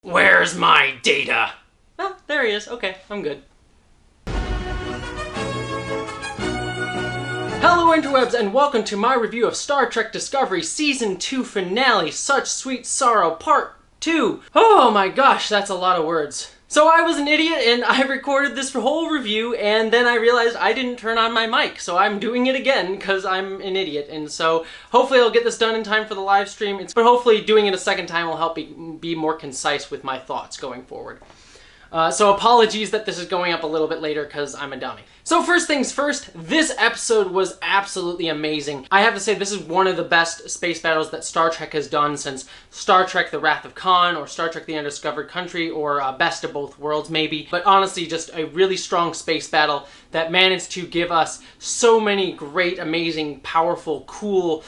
Where's my data? Oh, there he is. Okay, I'm good. Hello interwebs and welcome to my review of Star Trek Discovery Season 2 Finale, Such Sweet Sorrow Part 2. Oh my gosh, that's a lot of words. So I was an idiot and I recorded this whole review and then I realized I didn't turn on my mic. So I'm doing it again because I'm an idiot. And so hopefully I'll get this done in time for the live stream. But hopefully doing it a second time will help me be more concise with my thoughts going forward. So apologies that this is going up a little bit later because I'm a dummy. So first things first, this episode was absolutely amazing. I have to say this is one of the best space battles that Star Trek has done since Star Trek The Wrath of Khan or Star Trek The Undiscovered Country or Best of Both Worlds maybe. But honestly just a really strong space battle that managed to give us so many great, amazing, powerful, cool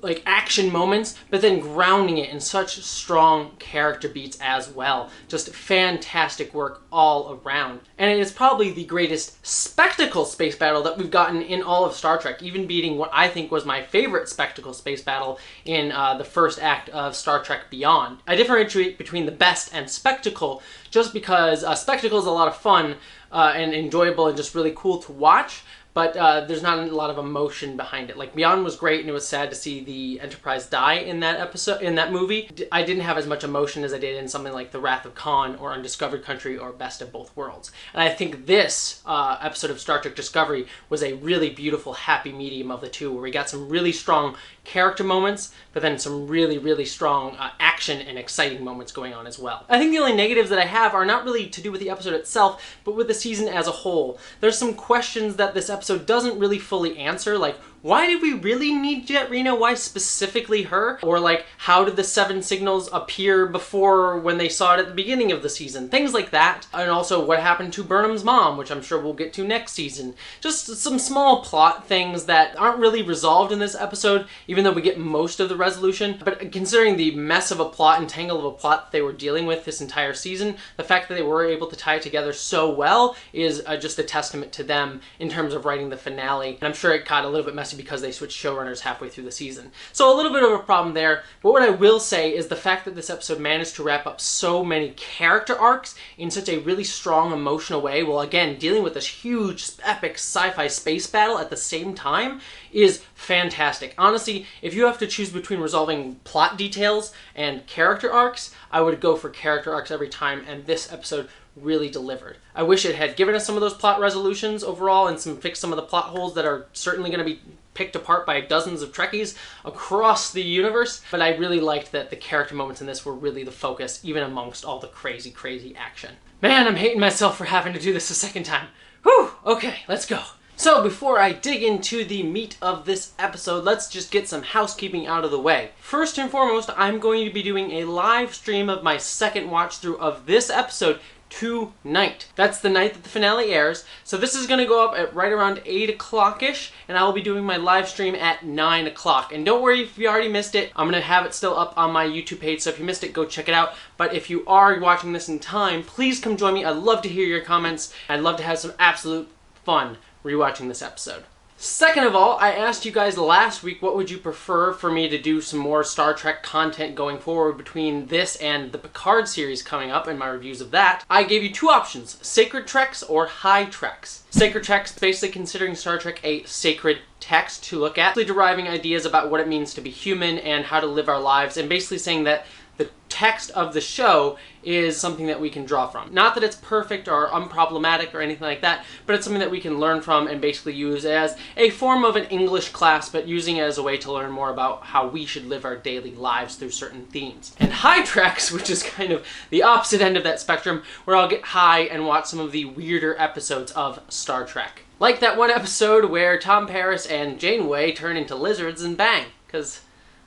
like action moments, but then grounding it in such strong character beats as well. Just fantastic work all around. And it is probably the greatest spectacle space battle that we've gotten in all of Star Trek, even beating what I think was my favorite spectacle space battle in the first act of Star Trek Beyond. I differentiate between the best and spectacle just because spectacle is a lot of fun and enjoyable and just really cool to watch. But there's not a lot of emotion behind it. Like Beyond was great, and it was sad to see the Enterprise die in that episode, in that movie. I didn't have as much emotion as I did in something like The Wrath of Khan or Undiscovered Country or Best of Both Worlds. And I think this episode of Star Trek Discovery was a really beautiful, happy medium of the two, where we got some really strong character moments, but then some really, really strong action and exciting moments going on as well. I think the only negatives that I have are not really to do with the episode itself, but with the season as a whole. There's some questions that this episode doesn't really fully answer, like why did we really need Jet Reno? Why specifically her? Or like, how did the 7 signals appear before when they saw it at the beginning of the season? Things like that. And also, what happened to Burnham's mom, which I'm sure we'll get to next season. Just some small plot things that aren't really resolved in this episode, even though we get most of the resolution. But considering the mess of a plot and tangle of a plot that they were dealing with this entire season, the fact that they were able to tie it together so well is just a testament to them in terms of writing the finale. And I'm sure it got a little bit messy because they switched showrunners halfway through the season. So a little bit of a problem there, but what I will say is the fact that this episode managed to wrap up so many character arcs in such a really strong emotional way, while again dealing with this huge epic sci-fi space battle at the same time, is fantastic. Honestly, if you have to choose between resolving plot details and character arcs, I would go for character arcs every time, and this episode really delivered. I wish it had given us some of those plot resolutions overall and fixed some of the plot holes that are certainly going to be picked apart by dozens of Trekkies across the universe, but I really liked that the character moments in this were really the focus, even amongst all the crazy, crazy action. Man, I'm hating myself for having to do this a second time. Whew, okay, let's go. So before I dig into the meat of this episode, let's just get some housekeeping out of the way. First and foremost, I'm going to be doing a live stream of my second watch through of this episode tonight. That's the night that the finale airs. So this is going to go up at right around 8 o'clock-ish, and I will be doing my live stream at 9 o'clock. And don't worry if you already missed it, I'm going to have it still up on my YouTube page, so if you missed it, go check it out. But if you are watching this in time, please come join me. I'd love to hear your comments. I'd love to have some absolute fun rewatching this episode. Second of all, I asked you guys last week what would you prefer for me to do some more Star Trek content going forward between this and the Picard series coming up and my reviews of that. I gave you two options, Sacred Treks or High Treks. Sacred Treks basically considering Star Trek a sacred text to look at, deriving ideas about what it means to be human and how to live our lives, and basically saying that the text of the show is something that we can draw from. Not that it's perfect or unproblematic or anything like that, but it's something that we can learn from and basically use as a form of an English class, but using it as a way to learn more about how we should live our daily lives through certain themes. And High Treks, which is kind of the opposite end of that spectrum, where I'll get high and watch some of the weirder episodes of Star Trek. Like that one episode where Tom Paris and Janeway turn into lizards and bang, because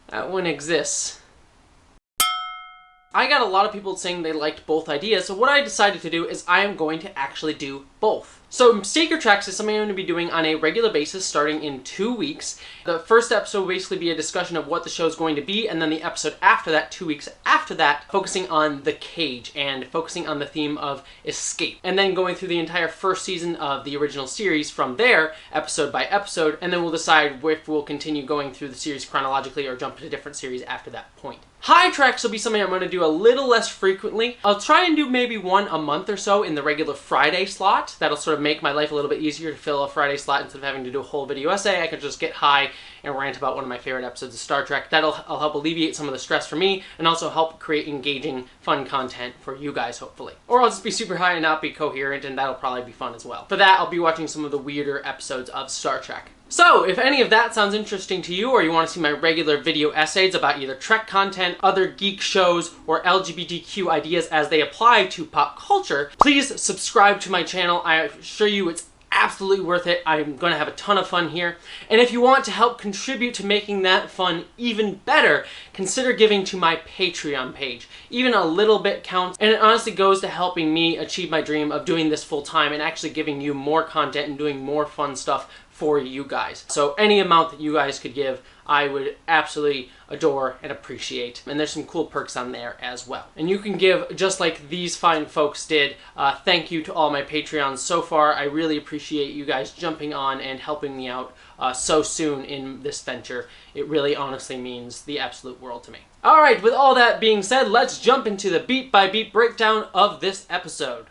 that one exists. I got a lot of people saying they liked both ideas, so what I decided to do is I am going to actually do both. So Sacred Treks is something I'm going to be doing on a regular basis starting in 2 weeks. The first episode will basically be a discussion of what the show is going to be, and then the episode after that, 2 weeks after that, focusing on the cage and focusing on the theme of escape. And then going through the entire first season of the original series from there, episode by episode, and then we'll decide if we'll continue going through the series chronologically or jump to a different series after that point. High tracks will be something I'm going to do a little less frequently. I'll try and do maybe one a month or so in the regular Friday slot. That'll sort of make my life a little bit easier to fill a Friday slot instead of having to do a whole video essay. I could just get high and rant about one of my favorite episodes of Star Trek. That'll help alleviate some of the stress for me and also help create engaging, fun content for you guys, hopefully. Or I'll just be super high and not be coherent, and that'll probably be fun as well. For that, I'll be watching some of the weirder episodes of Star Trek. So, if any of that sounds interesting to you, or you want to see my regular video essays about either Trek content, other geek shows, or LGBTQ ideas as they apply to pop culture, please subscribe to my channel. I assure you it's absolutely worth it. I'm going to have a ton of fun here. And if you want to help contribute to making that fun even better, consider giving to my Patreon page. Even a little bit counts, and it honestly goes to helping me achieve my dream of doing this full time and actually giving you more content and doing more fun stuff for you guys. So any amount that you guys could give, I would absolutely adore and appreciate. And there's some cool perks on there as well. And you can give just like these fine folks did. Thank you to all my Patreons so far. I really appreciate you guys jumping on and helping me out so soon in this venture. It really honestly means the absolute world to me. Alright, with all that being said, let's jump into the beat-by-beat breakdown of this episode.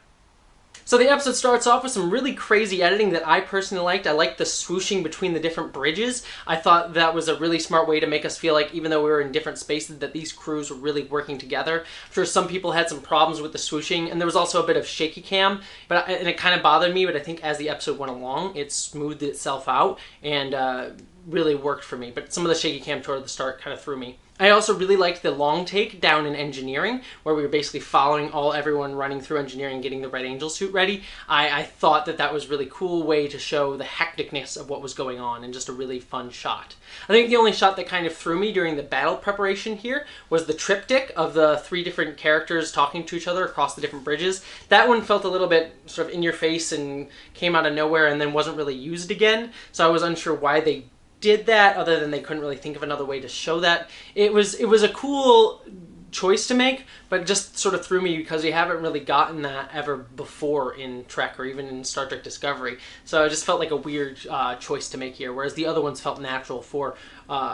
So the episode starts off with some really crazy editing that I personally liked. I liked the swooshing between the different bridges. I thought that was a really smart way to make us feel like, even though we were in different spaces, that these crews were really working together. I'm sure some people had some problems with the swooshing, and there was also a bit of shaky cam, and it kind of bothered me, but I think as the episode went along, it smoothed itself out and really worked for me. But some of the shaky cam toward the start kind of threw me. I also really liked the long take down in engineering, where we were basically following everyone running through engineering, getting the Red Angel suit ready. I thought that was a really cool way to show the hecticness of what was going on, and just a really fun shot. I think the only shot that kind of threw me during the battle preparation here was the triptych of the 3 different characters talking to each other across the different bridges. That one felt a little bit sort of in your face and came out of nowhere and then wasn't really used again, so I was unsure why they did that, other than they couldn't really think of another way to show that. It was a cool choice to make, but just sort of threw me because we haven't really gotten that ever before in Trek or even in Star Trek Discovery. So it just felt like a weird choice to make here, whereas the other ones felt natural for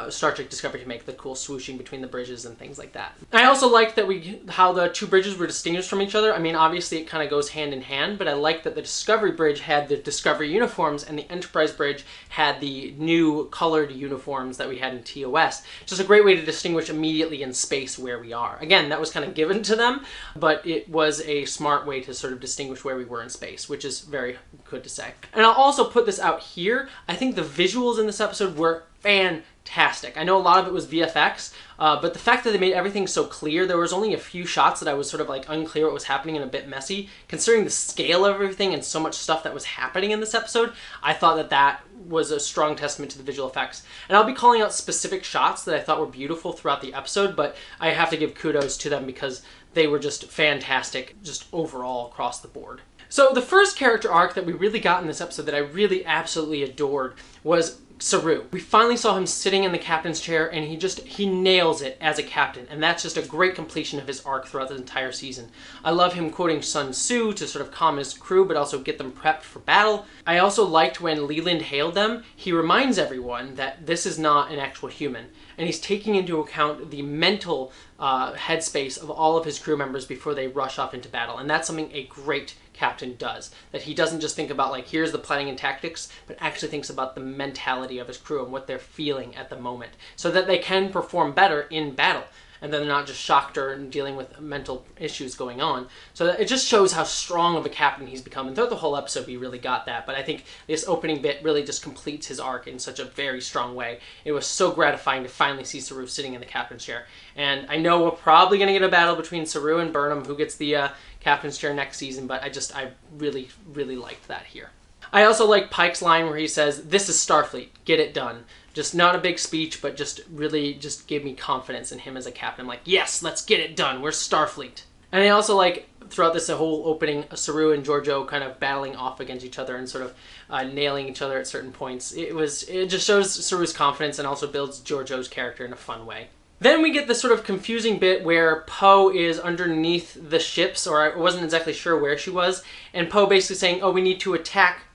Star Trek Discovery to make the cool swooshing between the bridges and things like that. I also liked that how the 2 bridges were distinguished from each other. I mean, obviously it kind of goes hand in hand, but I liked that the Discovery bridge had the Discovery uniforms and the Enterprise bridge had the new colored uniforms that we had in TOS. Just a great way to distinguish immediately in space where we are. Again, that was kind of given to them, but it was a smart way to sort of distinguish where we were in space, which is very good to say. And I'll also put this out here. I think the visuals in this episode were fantastic. I know a lot of it was VFX, but the fact that they made everything so clear, there was only a few shots that I was sort of like unclear what was happening and a bit messy. Considering the scale of everything and so much stuff that was happening in this episode, I thought that was a strong testament to the visual effects. And I'll be calling out specific shots that I thought were beautiful throughout the episode, but I have to give kudos to them because they were just fantastic, just overall across the board. So the first character arc that we really got in this episode that I really absolutely adored was Saru. We finally saw him sitting in the captain's chair, and he nails it as a captain, and that's just a great completion of his arc throughout the entire season. I love him quoting Sun Tzu to sort of calm his crew, but also get them prepped for battle. I also liked when Leland hailed them, he reminds everyone that this is not an actual human, and he's taking into account the mental headspace of all of his crew members before they rush off into battle, and that's something a great captain does. That he doesn't just think about, like, here's the planning and tactics, but actually thinks about the mentality of his crew and what they're feeling at the moment, so that they can perform better in battle, and then they're not just shocked or dealing with mental issues going on. So that it just shows how strong of a captain he's become, and throughout the whole episode we really got that, but I think this opening bit really just completes his arc in such a very strong way. It was so gratifying to finally see Saru sitting in the captain's chair, and I know we're probably going to get a battle between Saru and Burnham, who gets the captain's chair next season, but I really, really liked that here. I also like Pike's line where he says, "This is Starfleet, get it done." Just not a big speech, but just really just gave me confidence in him as a captain. I'm like, yes, let's get it done. We're Starfleet. And I also like, throughout this whole opening, Saru and Georgiou kind of battling off against each other and sort of nailing each other at certain points. It just shows Saru's confidence and also builds Georgiou's character in a fun way. Then we get this sort of confusing bit where Poe is underneath the ships, or I wasn't exactly sure where she was, and Poe basically saying, oh, we need to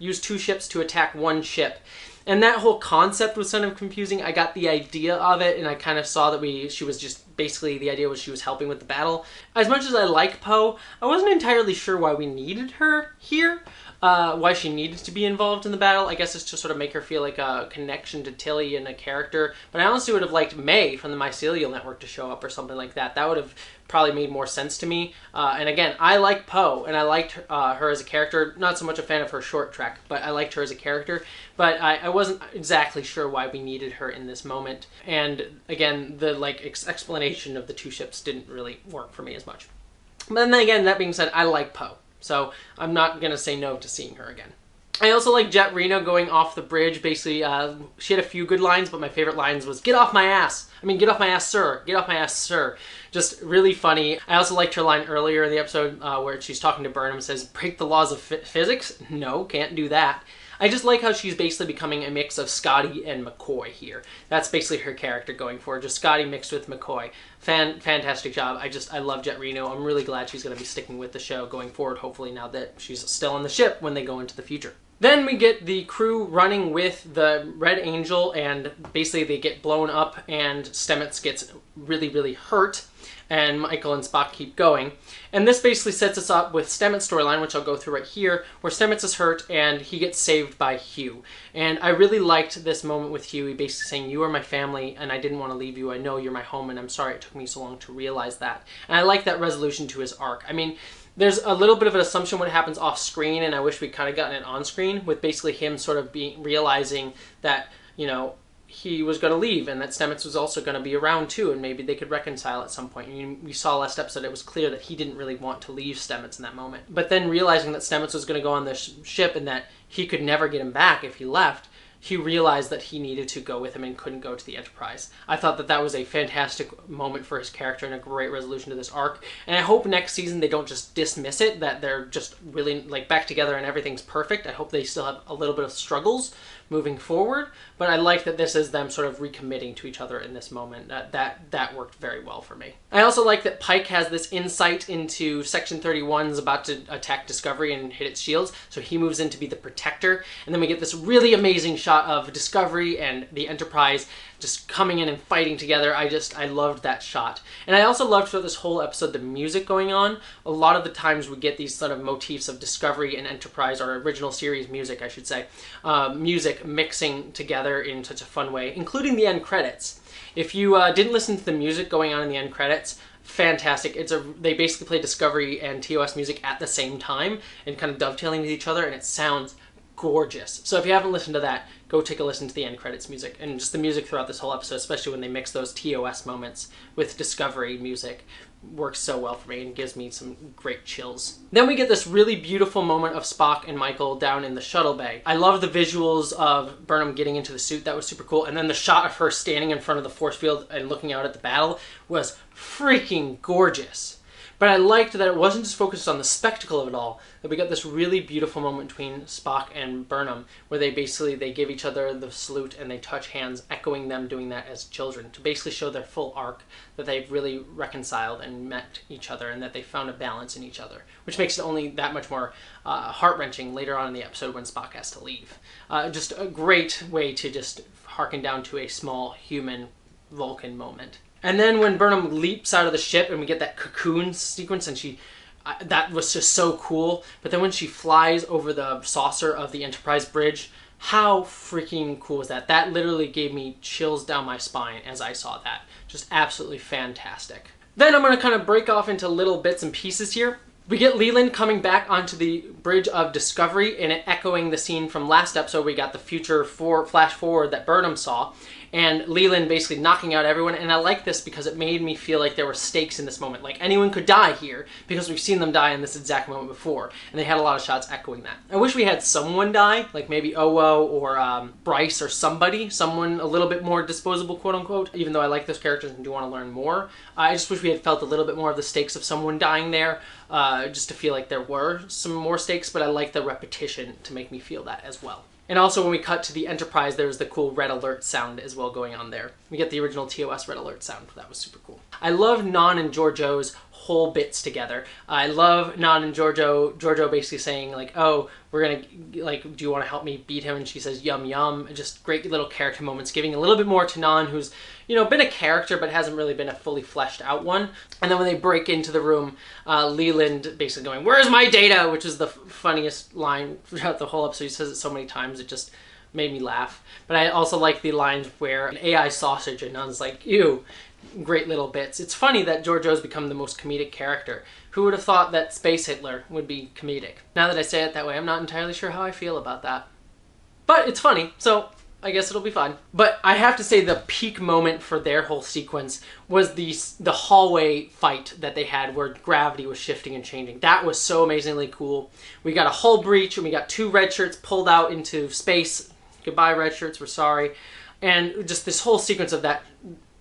use 2 ships to attack 1 ship. And that whole concept was kind of confusing. I got the idea of it, and I kind of saw that she was just basically the idea was she was helping with the battle. As much as I like Poe, I wasn't entirely sure why we needed her here. Why she needed to be involved in the battle. I guess it's to sort of make her feel like a connection to Tilly and a character. But I honestly would have liked May from the Mycelial Network to show up or something like that. That would have probably made more sense to me. And again, I like Poe, and I liked her as a character. Not so much a fan of her short trek, but I liked her as a character. But I wasn't exactly sure why we needed her in this moment. And again, the explanation of the two ships didn't really work for me as much. But then again, that being said, I like Poe. So I'm not going to say no to seeing her again. I also like Jet Reno going off the bridge. Basically, she had a few good lines, but my favorite lines was, "Get off my ass." I mean, "Get off my ass, sir. Get off my ass, sir." Just really funny. I also liked her line earlier in the episode where she's talking to Burnham and says, "Break the laws of physics? No, can't do that." I just like how she's basically becoming a mix of Scotty and McCoy here. That's basically her character going for, just Scotty mixed with McCoy. Fantastic job. I love Jet Reno. I'm really glad she's going to be sticking with the show going forward, hopefully now that she's still on the ship when they go into the future. Then we get the crew running with the Red Angel, and basically they get blown up, and Stamets gets really, really hurt, and Michael and Spock keep going. And this basically sets us up with Stamets' storyline, which I'll go through right here, where Stamets is hurt, and he gets saved by Hugh. And I really liked this moment with Hugh. He basically saying, "You are my family, and I didn't want to leave you. I know you're my home, and I'm sorry it took me so long to realize that." And I like that resolution to his arc. I mean, there's a little bit of an assumption when it happens off screen, and I wish we'd kind of gotten it on screen, with basically him sort of realizing that, you know, he was going to leave and that Stamets was also going to be around too, and maybe they could reconcile at some point. I mean, we saw last episode it was clear that he didn't really want to leave Stamets in that moment. But then realizing that Stamets was going to go on the ship and that he could never get him back if he left, he realized that he needed to go with him and couldn't go to the Enterprise. I thought that that was a fantastic moment for his character and a great resolution to this arc. And I hope next season they don't just dismiss it, that they're just really like back together and everything's perfect. I hope they still have a little bit of struggles moving forward, but I like that this is them sort of recommitting to each other in this moment. That worked very well for me. I also like that Pike has this insight into Section 31's about to attack Discovery and hit its shields, so he moves in to be the protector, and then we get this really amazing shot of Discovery and the Enterprise just coming in and fighting together. I loved that shot. And I also loved throughout this whole episode the music going on. A lot of the times we get these sort of motifs of Discovery and Enterprise, or original series music, I should say, music mixing together in such a fun way, including the end credits. If you didn't listen to the music going on in the end credits, fantastic. They basically play Discovery and TOS music at the same time and kind of dovetailing with each other, and it sounds gorgeous. So if you haven't listened to that, go take a listen to the end credits music, and just the music throughout this whole episode, especially when they mix those TOS moments with Discovery music, works so well for me and gives me some great chills. Then we get this really beautiful moment of Spock and Michael down in the shuttle bay. I love the visuals of Burnham getting into the suit. That was super cool. And then the shot of her standing in front of the force field and looking out at the battle was freaking gorgeous. But I liked that it wasn't just focused on the spectacle of it all, that we got this really beautiful moment between Spock and Burnham, where they give each other the salute and they touch hands, echoing them doing that as children, to basically show their full arc, that they've really reconciled and met each other, and that they found a balance in each other, which makes it only that much more heart-wrenching later on in the episode when Spock has to leave. Just a great way to just harken down to a small human Vulcan moment. And then when Burnham leaps out of the ship and we get that cocoon sequence, and that was just so cool. But then when she flies over the saucer of the Enterprise bridge, how freaking cool was that? That literally gave me chills down my spine as I saw that. Just absolutely fantastic. Then I'm going to kind of break off into little bits and pieces here. We get Leland coming back onto the bridge of Discovery, and it echoing the scene from last episode. We got the future flash forward that Burnham saw, and Leland basically knocking out everyone. And I like this because it made me feel like there were stakes in this moment. Like anyone could die here, because we've seen them die in this exact moment before, and they had a lot of shots echoing that. I wish we had someone die, like maybe Owo or Bryce or someone a little bit more disposable, quote unquote, even though I like those characters and do want to learn more. I just wish we had felt a little bit more of the stakes of someone dying there, just to feel like there were some more stakes, but I like the repetition to make me feel that as well. And also when we cut to the Enterprise, there's the cool red alert sound as well going on there. We get the original TOS red alert sound. That was super cool. I love Non and Giorgio's whole bits together. I love Nan and Giorgio basically saying like, oh, we're gonna, like, do you want to help me beat him? And she says, yum yum. Just great little character moments, giving a little bit more to Nan, who's, you know, been a character but hasn't really been a fully fleshed out one. And then when they break into the room, Leland basically going, where's my data? Which is the funniest line throughout the whole episode. He says it so many times, it just made me laugh. But I also like the lines where an AI sausage and Nan's like, ew. Great little bits. It's funny that Giorgio's become the most comedic character. Who would have thought that Space Hitler would be comedic? Now that I say it that way, I'm not entirely sure how I feel about that. But it's funny, so I guess it'll be fun. But I have to say the peak moment for their whole sequence was the hallway fight that they had where gravity was shifting and changing. That was so amazingly cool. We got a hull breach and we got 2 red shirts pulled out into space. Goodbye, red shirts, we're sorry. And just this whole sequence of that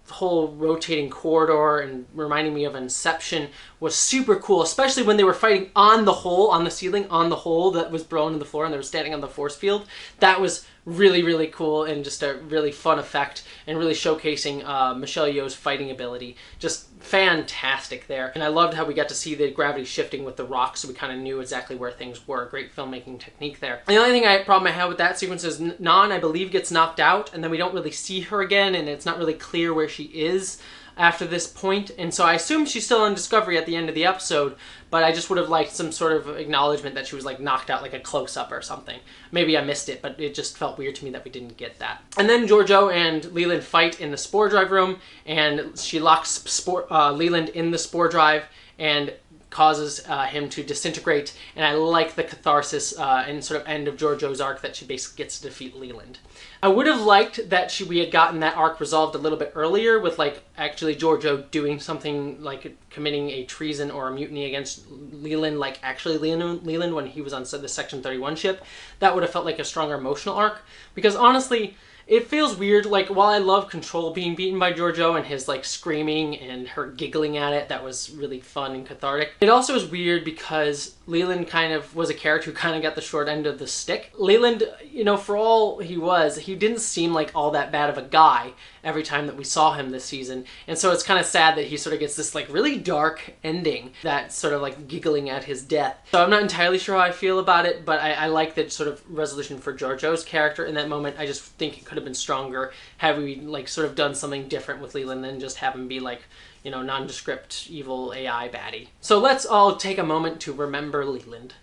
whole rotating corridor and reminding me of Inception was super cool, especially when they were fighting on the hole, on the ceiling, on the hole that was blown in the floor and they were standing on the force field. That was really, really cool and just a really fun effect and really showcasing Michelle Yeoh's fighting ability. Just fantastic there. And I loved how we got to see the gravity shifting with the rocks, so we kind of knew exactly where things were. Great filmmaking technique there. And the only problem I had with that sequence is Nan, I believe, gets knocked out and then we don't really see her again and it's not really clear where she is after this point, and so I assume she's still on Discovery at the end of the episode, but I just would have liked some sort of acknowledgement that she was like knocked out, like a close-up or something. Maybe I missed it, but it just felt weird to me that we didn't get that. And then Giorgio and Leland fight in the spore drive room, and she locks Leland in the spore drive and causes him to disintegrate, and I like the catharsis and sort of end of Giorgio's arc that she basically gets to defeat Leland. I would have liked that we had gotten that arc resolved a little bit earlier with like actually Giorgio doing something like committing a treason or a mutiny against Leland, like actually Leland when he was on the Section 31 ship. That would have felt like a stronger emotional arc, because honestly, it feels weird. Like, while I love Control being beaten by Giorgio and his like screaming and her giggling at it, that was really fun and cathartic. It also is weird because Leland kind of was a character who kind of got the short end of the stick. Leland, you know, for all he didn't seem like all that bad of a guy every time that we saw him this season. And so it's kind of sad that he sort of gets this like really dark ending that's sort of like giggling at his death. So I'm not entirely sure how I feel about it, but I like that sort of resolution for Giorgio's character in that moment. I just think it could have been stronger had we like sort of done something different with Leland than just have him be like, you know, nondescript evil AI baddie. So let's all take a moment to remember Leland.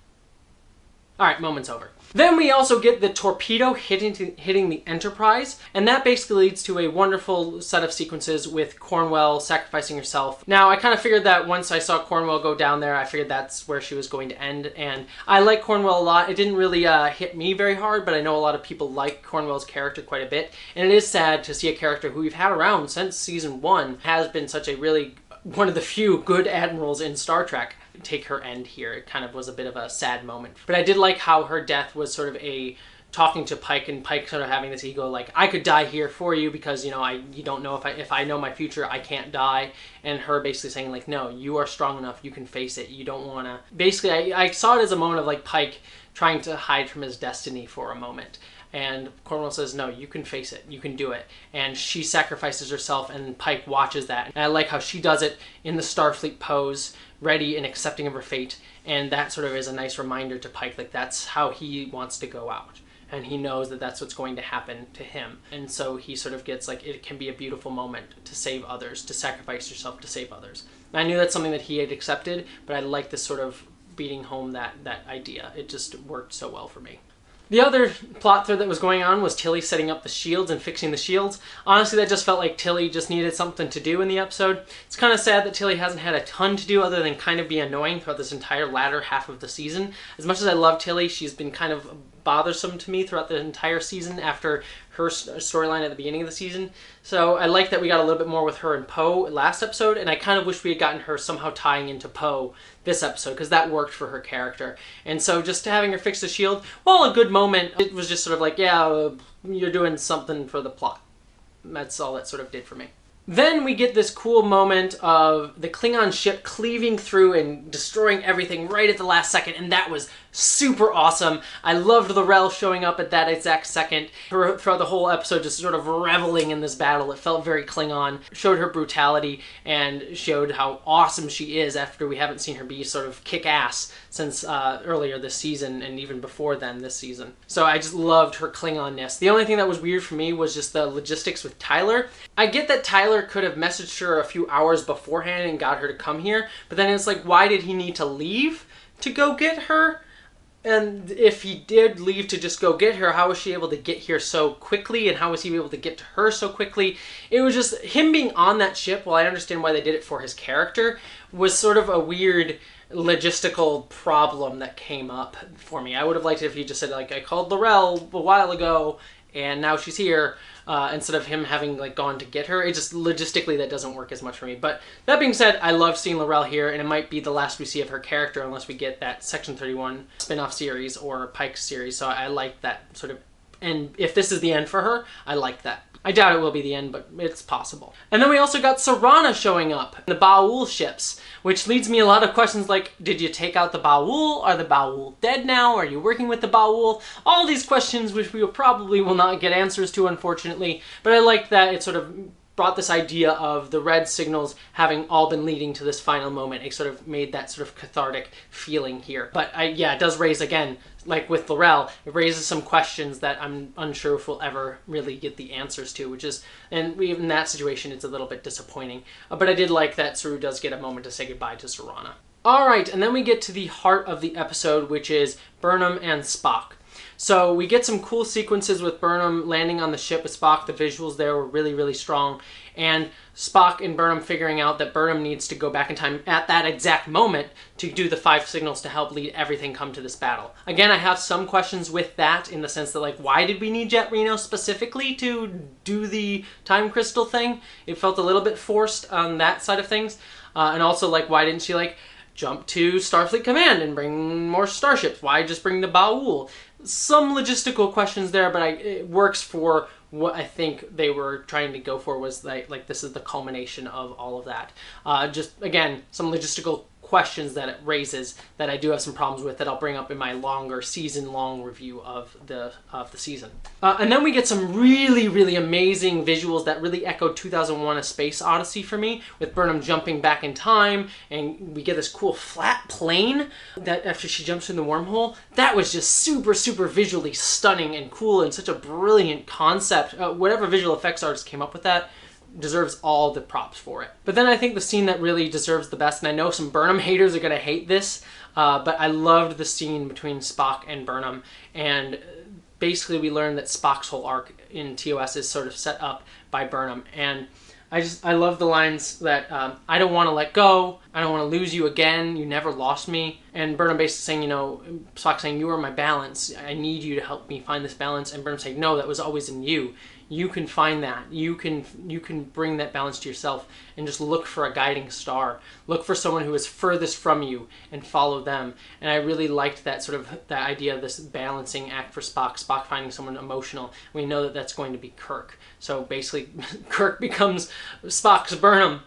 Alright, moment's over. Then we also get the torpedo hitting the Enterprise, and that basically leads to a wonderful set of sequences with Cornwell sacrificing herself. Now, I kind of figured that once I saw Cornwell go down there, I figured that's where she was going to end, and I like Cornwell a lot. It didn't really hit me very hard, but I know a lot of people like Cornwell's character quite a bit, and it is sad to see a character who we've had around since season 1 has been such a really one of the few good admirals in Star Trek take her end here. It kind of was a bit of a sad moment. But I did like how her death was sort of a talking to Pike, and Pike sort of having this ego like, I could die here for you because, you know, you don't know if I know my future, I can't die. And her basically saying like, no, you are strong enough, you can face it, you don't want to. Basically, I saw it as a moment of like Pike trying to hide from his destiny for a moment. And Cornwell says, no, you can face it, you can do it. And she sacrifices herself, and Pike watches that. And I like how she does it in the Starfleet pose, ready and accepting of her fate. And that sort of is a nice reminder to Pike, like that's how he wants to go out. And he knows that that's what's going to happen to him. And so he sort of gets like, it can be a beautiful moment to save others, to sacrifice yourself to save others. And I knew that's something that he had accepted, but I like this sort of beating home that idea. It just worked so well for me. The other plot thread that was going on was Tilly setting up the shields and fixing the shields. Honestly, that just felt like Tilly just needed something to do in the episode. It's kind of sad that Tilly hasn't had a ton to do other than kind of be annoying throughout this entire latter half of the season. As much as I love Tilly, she's been kind of bothersome to me throughout the entire season after her storyline at the beginning of the season. So I like that we got a little bit more with her and Poe last episode, and I kind of wish we had gotten her somehow tying into Poe this episode, because that worked for her character. And so just having her fix the shield, well, a good moment. It was just sort of like, yeah, you're doing something for the plot. That's all that sort of did for me. Then we get this cool moment of the Klingon ship cleaving through and destroying everything right at the last second, and that was super awesome. I loved L'Rell showing up at that exact second. Throughout the whole episode, just sort of reveling in this battle. It felt very Klingon. Showed her brutality and showed how awesome she is after we haven't seen her be sort of kick-ass since earlier this season and even before then this season. So I just loved her Klingonness. The only thing that was weird for me was just the logistics with Tyler. I get that Tyler could have messaged her a few hours beforehand and got her to come here, but then it's like, why did he need to leave to go get her? And if he did leave to just go get her, how was she able to get here so quickly, and how was he able to get to her so quickly? It was just him being on that ship, while I understand why they did it for his character, was sort of a weird logistical problem that came up for me. I would have liked it if he just said, like, I called L'Rell a while ago and now she's here, instead of him having like gone to get her. It just logistically that doesn't work as much for me. But that being said, I love seeing L'Rell here, and it might be the last we see of her character unless we get that Section 31 spin-off series or Pike's series. So I like that sort of, and if this is the end for her, I like that. I doubt it will be the end, but it's possible. And then we also got Serana showing up in the Ba'ul ships, which leads me a lot of questions like, did you take out the Ba'ul? Are the Ba'ul dead now? Are you working with the Ba'ul? All these questions which we probably will not get answers to, unfortunately, but I like that it sort of brought this idea of the red signals having all been leading to this final moment. It sort of made that sort of cathartic feeling here. But yeah, it does raise, again, like with L'Rell, it raises some questions that I'm unsure if we'll ever really get the answers to, which is, and even in that situation, it's a little bit disappointing. But I did like that Saru does get a moment to say goodbye to Serana. All right, and then we get to the heart of the episode, which is Burnham and Spock. So we get some cool sequences with Burnham landing on the ship with Spock. The visuals there were really, really strong. And Spock and Burnham figuring out that Burnham needs to go back in time at that exact moment to do the 5 signals to help lead everything come to this battle. Again, I have some questions with that in the sense that, like, why did we need Jet Reno specifically to do the time crystal thing? It felt a little bit forced on that side of things. And also, like, why didn't she, like, jump to Starfleet Command and bring more starships? Why just bring the Ba'ul? Some logistical questions there, but it works for what I think they were trying to go for, was like this is the culmination of all of that. Just, again, some logistical questions that it raises that I do have some problems with that I'll bring up in my longer season-long review of the season. And then we get some really, really amazing visuals that really echoed 2001: A Space Odyssey for me, with Burnham jumping back in time, and we get this cool flat plane that after she jumps in the wormhole. That was just super, super visually stunning and cool, and such a brilliant concept. Whatever visual effects artist came up with that deserves all the props for it. But then I think the scene that really deserves the best, and I know some Burnham haters are going to hate this, but I loved the scene between Spock and Burnham, and basically we learned that Spock's whole arc in TOS is sort of set up by Burnham, and I love the lines that, I don't want to let go, I don't want to lose you again, you never lost me. And Burnham basically saying, you know, Spock saying, you are my balance, I need you to help me find this balance. And Burnham saying, no, that was always in you. You can find that. You can bring that balance to yourself, and just look for a guiding star. Look for someone who is furthest from you and follow them. And I really liked that sort of that idea of this balancing act for Spock. Spock finding someone emotional. We know that that's going to be Kirk. So basically, Kirk becomes Spock's Burnham,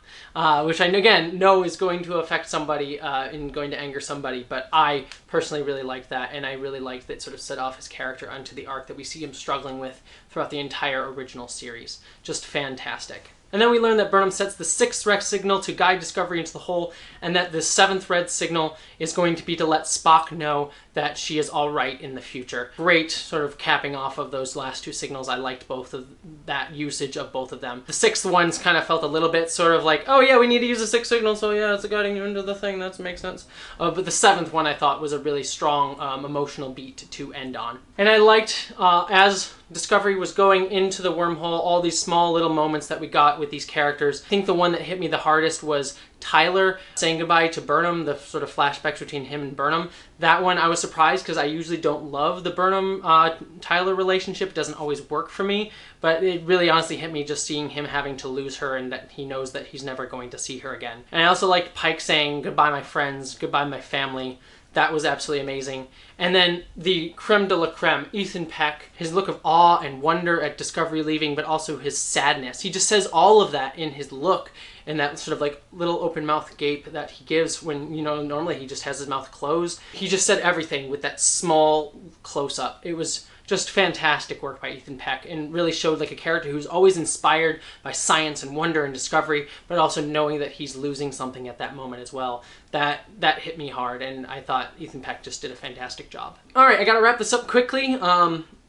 which I again know is going to affect somebody and going to anger somebody. But I personally really liked that, and I really liked that it sort of set off his character onto the arc that we see him struggling with throughout the entire original series. Just fantastic. And then we learn that Burnham sets the 6th red signal to guide Discovery into the hole, and that the 7th red signal is going to be to let Spock know that she is all right in the future. Great sort of capping off of those last 2 signals. I liked both of that usage of both of them. The 6th ones kind of felt a little bit sort of like, oh yeah, we need to use the 6th signal, so yeah, it's guiding you into the thing, that makes sense. But the 7th one I thought was a really strong emotional beat to end on. And I liked, as Discovery was going into the wormhole, all these small little moments that we got with these characters. I think the one that hit me the hardest was Tyler saying goodbye to Burnham, the sort of flashbacks between him and Burnham. That one I was surprised because I usually don't love the Burnham-Tyler relationship. It doesn't always work for me, but it really honestly hit me just seeing him having to lose her and that he knows that he's never going to see her again. And I also liked Pike saying, "Goodbye my friends, goodbye my family." That was absolutely amazing. And then the creme de la creme, Ethan Peck, his look of awe and wonder at Discovery leaving, but also his sadness. He just says all of that in his look and that sort of like little open mouth gape that he gives when, you know, normally he just has his mouth closed. He just said everything with that small close up. It was just fantastic work by Ethan Peck and really showed like a character who's always inspired by science and wonder and discovery, but also knowing that he's losing something at that moment as well. That hit me hard, and I thought Ethan Peck just did a fantastic job. All right, I gotta wrap this up quickly.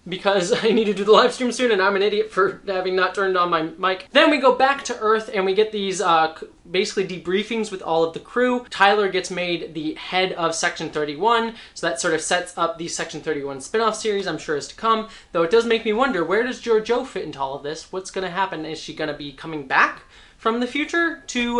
Because I need to do the live stream soon and I'm an idiot for having not turned on my mic. Then we go back to Earth and we get these basically debriefings with all of the crew. Tyler gets made the head of Section 31, so that sort of sets up the Section 31 spin-off series I'm sure is to come, though it does make me wonder, where does Georgiou fit into all of this? What's going to happen? Is she going to be coming back from the future to,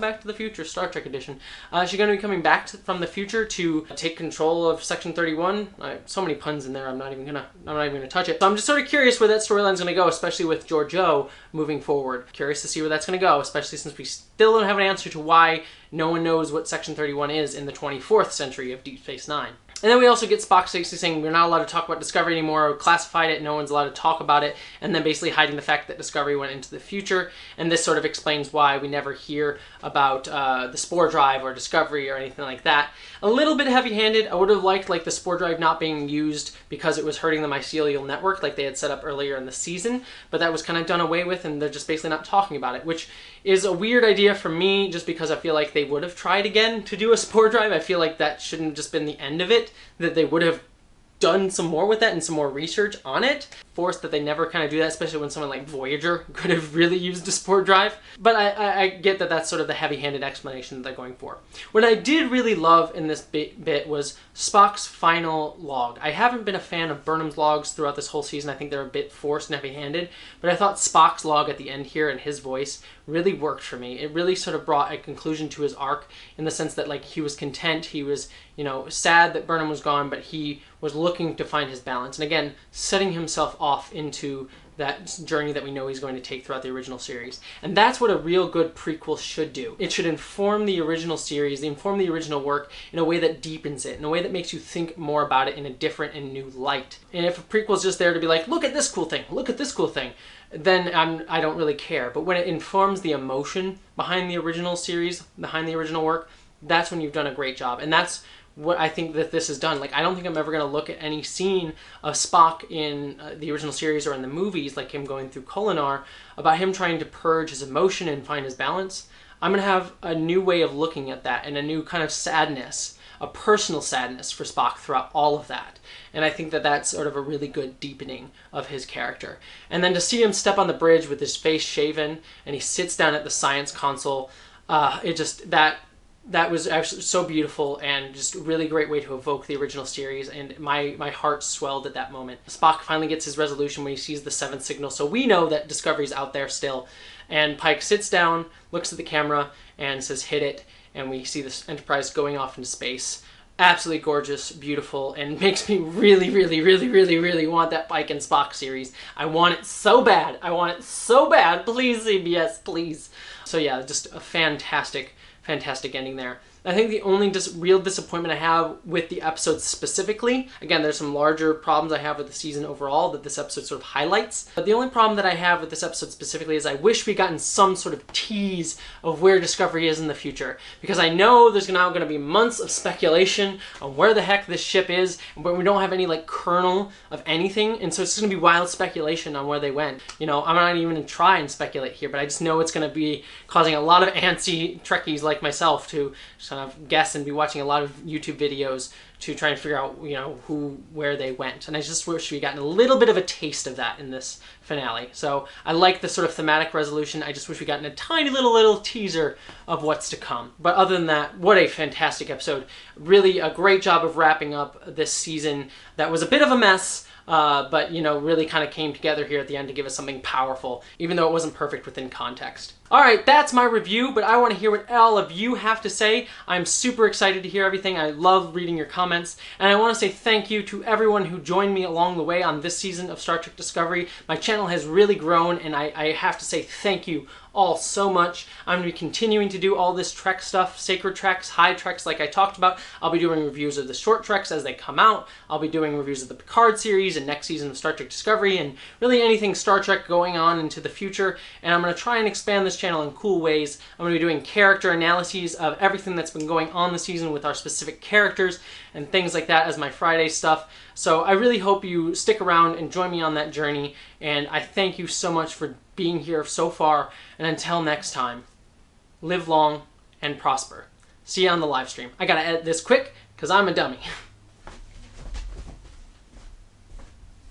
Back to the Future, Star Trek edition. Is she going to be coming back from the future to take control of Section 31? So many puns in there, I'm not even gonna touch it. So I'm just sort of curious where that storyline's gonna go, especially with Georgiou moving forward. Curious to see where that's gonna go, especially since we still don't have an answer to why no one knows what Section 31 is in the 24th century of Deep Space Nine. And then we also get Spock basically saying we're not allowed to talk about Discovery anymore, classified it, no one's allowed to talk about it, and then basically hiding the fact that Discovery went into the future, and this sort of explains why we never hear about the Spore Drive or Discovery or anything like that. A little bit heavy-handed. I would have liked like the Spore Drive not being used because it was hurting the mycelial network like they had set up earlier in the season, but that was kind of done away with and they're just basically not talking about it, which is a weird idea for me just because I feel like they would have tried again to do a Spore Drive. I feel like that shouldn't have just been the end of it, that they would have done some more with that and some more research on it. Forced that they never kind of do that, especially when someone like Voyager could have really used a Spore Drive. But I get that that's sort of the heavy-handed explanation that they're going for. What I did really love in this bit was Spock's final log. I haven't been a fan of Burnham's logs throughout this whole season. I think they're a bit forced and heavy-handed, but I thought Spock's log at the end here and his voice really worked for me. It really sort of brought a conclusion to his arc in the sense that like he was content, he was, you know, sad that Burnham was gone, but he was looking to find his balance. And again, setting himself off into that journey that we know he's going to take throughout the original series. And that's what a real good prequel should do. It should inform the original series, inform the original work in a way that deepens it, in a way that makes you think more about it in a different and new light. And if a prequel is just there to be like, look at this cool thing, look at this cool thing, then I don't really care. But when it informs the emotion behind the original series, behind the original work, that's when you've done a great job. And that's what I think that this has done. Like, I don't think I'm ever going to look at any scene of Spock in the original series or in the movies, like him going through Kolinar, about him trying to purge his emotion and find his balance. I'm going to have a new way of looking at that and a new kind of sadness, a personal sadness for Spock throughout all of that. And I think that that's sort of a really good deepening of his character. And then to see him step on the bridge with his face shaven and he sits down at the science console, that was actually so beautiful and just a really great way to evoke the original series, and my heart swelled at that moment. Spock finally gets his resolution when he sees the 7th signal, so we know that Discovery's out there still. And Pike sits down, looks at the camera, and says, "Hit it," and we see this Enterprise going off into space. Absolutely gorgeous, beautiful, and makes me really, really, really, really, really want that Pike and Spock series. I want it so bad. I want it so bad. Please, CBS, please. So yeah, just a fantastic ending there. I think the only real disappointment I have with the episode specifically, again, there's some larger problems I have with the season overall that this episode sort of highlights, but the only problem that I have with this episode specifically is I wish we'd gotten some sort of tease of where Discovery is in the future, because I know there's now going to be months of speculation on where the heck this ship is, but we don't have any like kernel of anything, and so it's just going to be wild speculation on where they went. You know, I'm not even going to try and speculate here, but I just know it's going to be causing a lot of antsy Trekkies like myself to kind of guess and be watching a lot of YouTube videos to try and figure out, you know, where they went. And I just wish we'd gotten a little bit of a taste of that in this finale. So I like the sort of thematic resolution. I just wish we'd gotten a tiny little teaser of what's to come. But other than that, what a fantastic episode. Really a great job of wrapping up this season that was a bit of a mess. but you know, really kind of came together here at the end to give us something powerful, even though it wasn't perfect within context. Alright, that's my review, but I want to hear what all of you have to say. I'm super excited to hear everything. I love reading your comments, and I want to say thank you to everyone who joined me along the way on this season of Star Trek Discovery. My channel has really grown, and I have to say thank you all so much. I'm going to be continuing to do all this Trek stuff, sacred treks, high treks like I talked about. I'll be doing reviews of the short treks as they come out. I'll be doing reviews of the Picard series and next season of Star Trek Discovery, and really anything Star Trek going on into the future. And I'm going to try and expand this channel in cool ways. I'm going to be doing character analyses of everything that's been going on this season with our specific characters and things like that as my Friday stuff. So I really hope you stick around and join me on that journey, and I thank you so much for being here so far, and until next time, live long and prosper. See you on the live stream. I gotta edit this quick because I'm a dummy.